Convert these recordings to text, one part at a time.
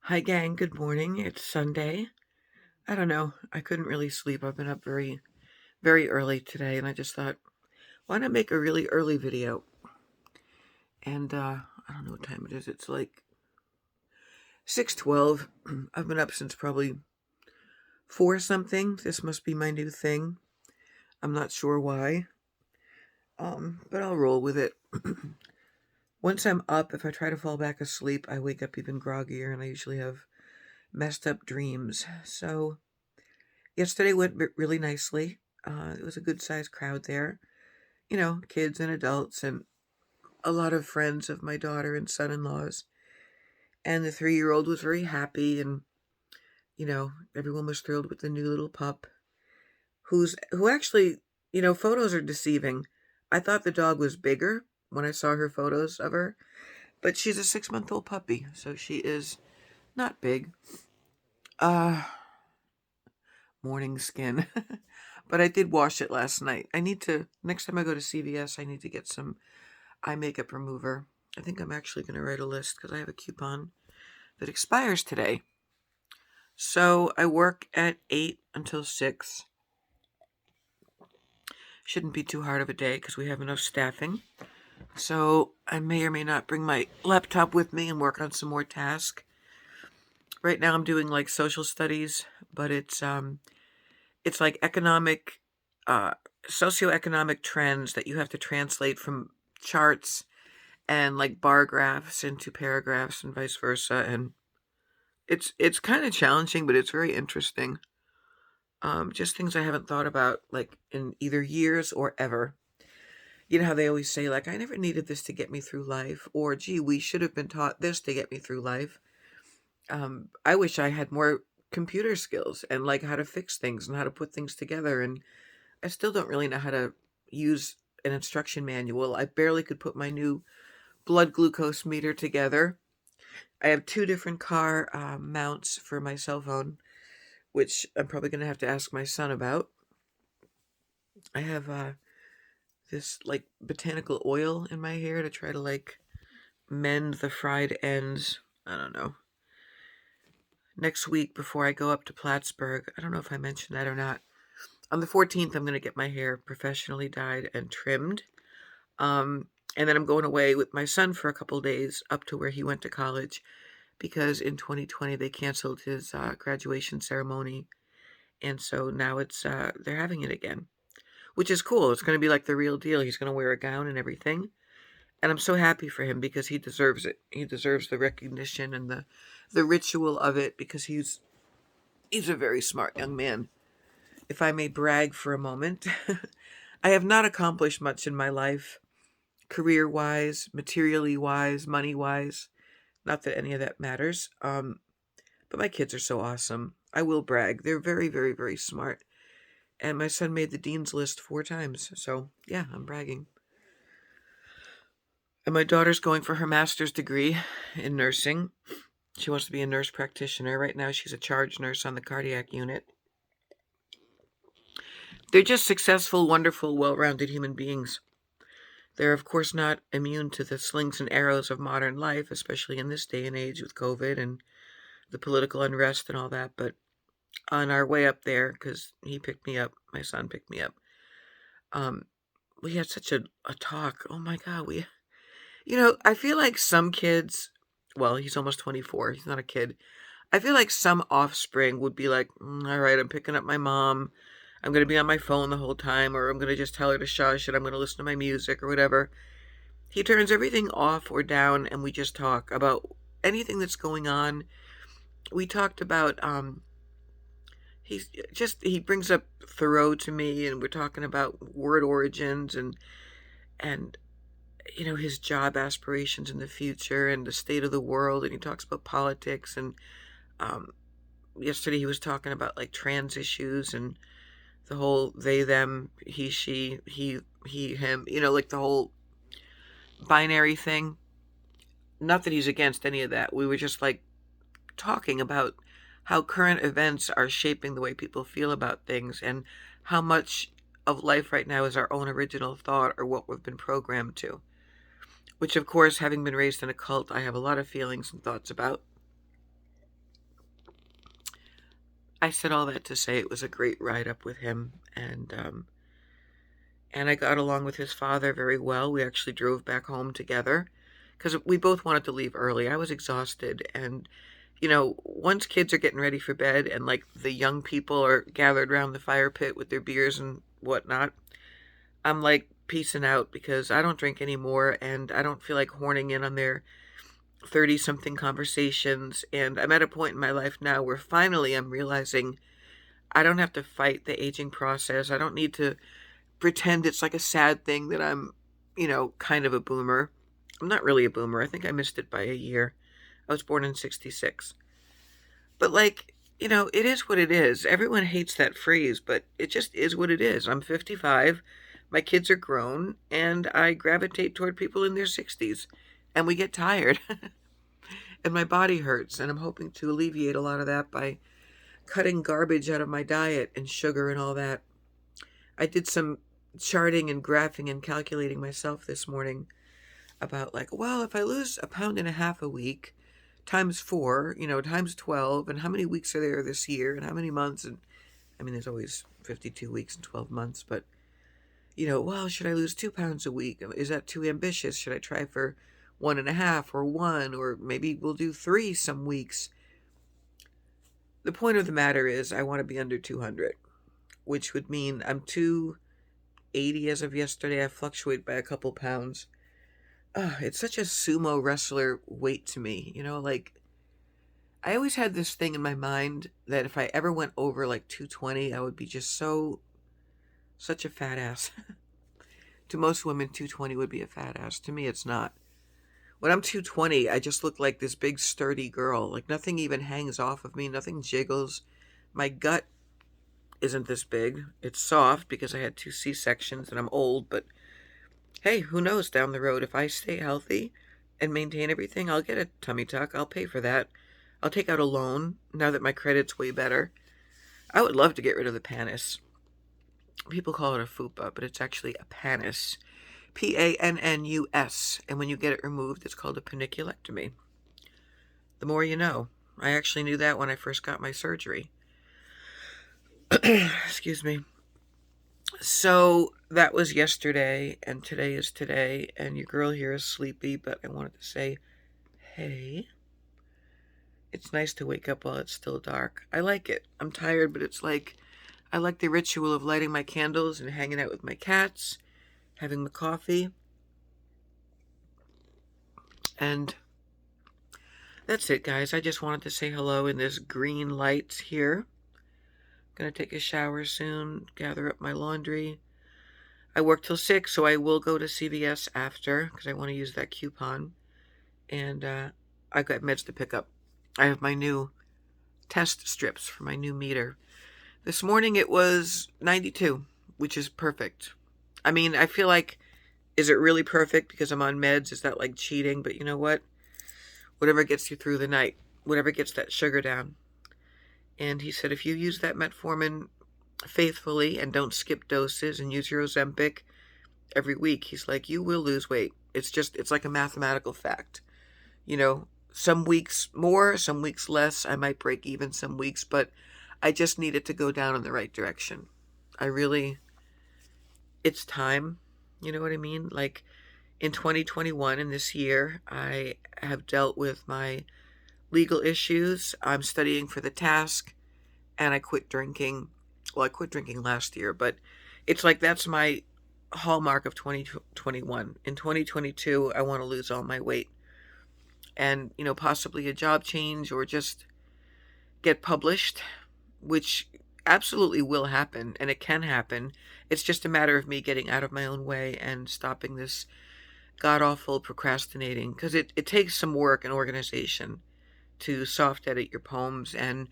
Hi, gang. Good morning. It's Sunday. I don't know. I couldn't really sleep. I've been up very, very early today, and I just thought, why not make a really early video? And I don't know what time it is. It's like 6:12. I've been up since probably 4 something. This must be my new thing. I'm not sure why. But I'll roll with it. Once I'm up, if I try to fall back asleep, I wake up even groggier, and I usually have messed up dreams. So yesterday went really nicely. It was a good sized crowd there, kids and adults, and a lot of friends of my daughter and son in laws. And the 3-year old was very happy, and everyone was thrilled with the new little pup, who actually, photos are deceiving. I thought the dog was bigger when I saw her photos of her, but she's a 6-month-old puppy, so she is not big. Uh, Morning skin. But I did wash it last night. Next time I go to CVS, I need to get some eye makeup remover. I think I'm actually going to write a list because I have a coupon that expires today. So I work at 8 until 6. Shouldn't be too hard of a day because we have enough staffing. So I may or may not bring my laptop with me and work on some more tasks. Right now I'm doing like social studies, but it's like uh, socioeconomic trends that you have to translate from charts and like bar graphs into paragraphs and vice versa. And it's kind of challenging, but it's very interesting. Just things I haven't thought about like in either years or ever. You know how they always say like I never needed this to get me through life, or gee, we should have been taught this to get me through life. I wish I had more computer skills and like how to fix things and how to put things together, and I still don't really know how to use an instruction manual. I barely could put my new blood glucose meter together. I have 2 different car mounts for my cell phone, which I'm probably going to have to ask my son about. I have this like botanical oil in my hair to try to like mend the fried ends. I don't know. Next week, before I go up to Plattsburgh, I don't know if I mentioned that or not. On the 14th, I'm going to get my hair professionally dyed and trimmed. And then I'm going away with my son for a couple days up to where he went to college because in 2020 they canceled his graduation ceremony. And so now they're having it again, which is cool. It's going to be like the real deal. He's going to wear a gown and everything. And I'm so happy for him because he deserves it. He deserves the recognition and the ritual of it because he's a very smart young man. If I may brag for a moment, I have not accomplished much in my life, career wise, materially wise, money wise. Not that any of that matters. But my kids are so awesome. I will brag. They're very, very, very smart. And my son made the dean's list 4 times. So, yeah, I'm bragging. And my daughter's going for her master's degree in nursing. She wants to be a nurse practitioner. Right now, she's a charge nurse on the cardiac unit. They're just successful, wonderful, well rounded human beings. They're, of course, not immune to the slings and arrows of modern life, especially in this day and age with COVID and the political unrest and all that. But on our way up there, because he picked me up, my son picked me up, um, we had such a talk. Oh my God, I feel like some kids, well, he's almost 24, he's not a kid. I feel like some offspring would be like, all right, I'm picking up my mom. I'm going to be on my phone the whole time, or I'm going to just tell her to shush and I'm going to listen to my music or whatever. He turns everything off or down and we just talk about anything that's going on. We talked about, he brings up Thoreau to me and we're talking about word origins and his job aspirations in the future and the state of the world, and he talks about politics, and um, yesterday he was talking about like trans issues and the whole they them he she he him, like the whole binary thing. Not that he's against any of that. We were just like talking about how current events are shaping the way people feel about things and how much of life right now is our own original thought or what we've been programmed to. Which, of course, having been raised in a cult, I have a lot of feelings and thoughts about. I said all that to say it was a great ride up with him, and I got along with his father very well. We actually drove back home together because we both wanted to leave early. I was exhausted, and once kids are getting ready for bed and like the young people are gathered around the fire pit with their beers and whatnot, I'm like peacing out because I don't drink anymore and I don't feel like horning in on their 30 something conversations. And I'm at a point in my life now where finally I'm realizing I don't have to fight the aging process. I don't need to pretend it's like a sad thing that I'm, kind of a boomer. I'm not really a boomer. I think I missed it by a year. I was born in 66. But like, it is what it is. Everyone hates that phrase, but it just is what it is. I'm 55. My kids are grown, and I gravitate toward people in their 60s. And we get tired, and my body hurts. And I'm hoping to alleviate a lot of that by cutting garbage out of my diet and sugar and all that. I did some charting and graphing and calculating myself this morning about like, well, if I lose a pound and a half a week times four, times 12, and how many weeks are there this year and how many months? And I mean, there's always 52 weeks and 12 months, but, well, should I lose 2 pounds a week? Is that too ambitious? Should I try for 1.5 or one, or maybe we'll do three some weeks? The point of the matter is I want to be under 200, which would mean I'm 280 as of yesterday. I fluctuate by a couple pounds. It's such a sumo wrestler weight to me. Like I always had this thing in my mind that if I ever went over like 220, I would be just such a fat ass. To most women, 220 would be a fat ass. To me, it's not. When I'm 220, I just look like this big sturdy girl. Like nothing even hangs off of me, nothing jiggles. My gut isn't this big. It's soft because I had 2 C-sections and I'm old, but hey, who knows down the road? If I stay healthy and maintain everything, I'll get a tummy tuck. I'll pay for that. I'll take out a loan now that my credit's way better. I would love to get rid of the pannus. People call it a fupa, but it's actually a pannus. Pannus. And when you get it removed, it's called a paniculectomy. The more you know. I actually knew that when I first got my surgery. Excuse me. So that was yesterday, and today is today, and your girl here is sleepy, but I wanted to say, hey, it's nice to wake up while it's still dark. I like it. I'm tired, but it's like, I like the ritual of lighting my candles and hanging out with my cats, having the coffee, and that's it, guys. I just wanted to say hello in this green light here. Gonna take a shower soon, gather up my laundry. I work till 6, so I will go to CVS after because I want to use that coupon. And I got meds to pick up. I have my new test strips for my new meter. This morning it was 92, which is perfect. I mean, I feel like, is it really perfect because I'm on meds? Is that like cheating? But you know what? Whatever gets you through the night, whatever gets that sugar down. And he said, if you use that metformin faithfully and don't skip doses and use your Ozempic every week, he's like, you will lose weight. It's like a mathematical fact. Some weeks more, some weeks less. I might break even some weeks, but I just need it to go down in the right direction. It's time. You know what I mean? Like in 2021, in this year, I have dealt with my legal issues. I'm studying for the task, and I quit drinking. Well, I quit drinking last year, but it's like that's my hallmark of 2021. In 2022, I want to lose all my weight and, possibly a job change or just get published, which absolutely will happen and it can happen. It's just a matter of me getting out of my own way and stopping this god-awful procrastinating because it takes some work and organization to soft edit your poems and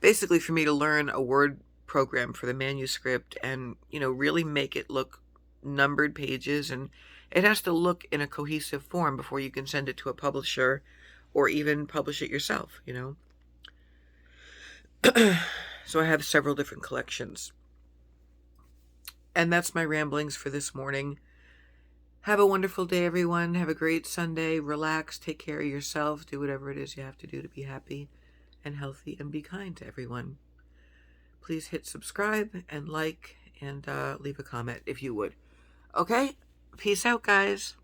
basically for me to learn a word program for the manuscript and, really make it look numbered pages, and it has to look in a cohesive form before you can send it to a publisher or even publish it yourself. So I have several different collections. And that's my ramblings for this morning. Have a wonderful day, everyone. Have a great Sunday. Relax, take care of yourself, do whatever it is you have to do to be happy and healthy, and be kind to everyone. please hit subscribe and like and leave a comment if you would. Okay? Peace out, guys.